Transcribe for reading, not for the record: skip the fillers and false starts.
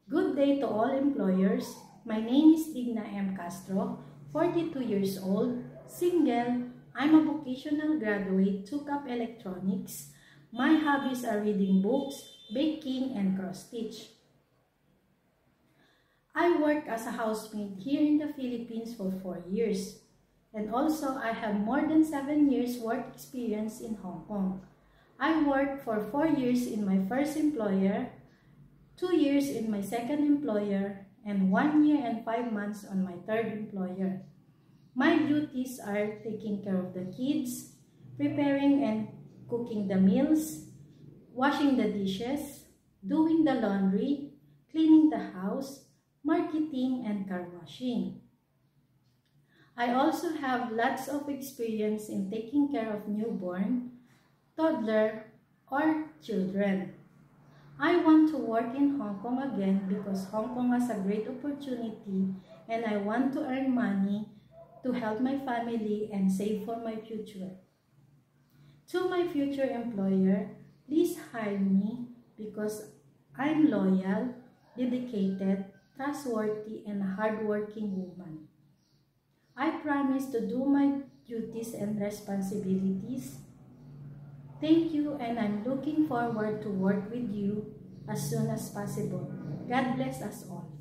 Good day to all employers. My name is Digna M. Castro, 42 years old, single. I'm a vocational graduate, took up electronics. My hobbies are reading books, baking, and cross-stitch. I work as a housemaid here in the Philippines for 4 years. And also, I have more than 7 years work experience in Hong Kong. I worked for 4 years in my first employer, 2 years in my second employer, and 1 year and 5 months on my third employer. My duties are taking care of the kids, preparing and cooking the meals, washing the dishes, doing the laundry, cleaning the house, marketing, and car washing. I also have lots of experience in taking care of newborn, toddler, or children. I want to work in Hong Kong again because Hong Kong has a great opportunity and I want to earn money to help my family and save for my future. To my future employer, please hire me because I'm loyal, dedicated, trustworthy, and a hardworking woman. I promise to do my duties and responsibilities. Thank you, and I'm looking forward to work with you as soon as possible. God bless us all.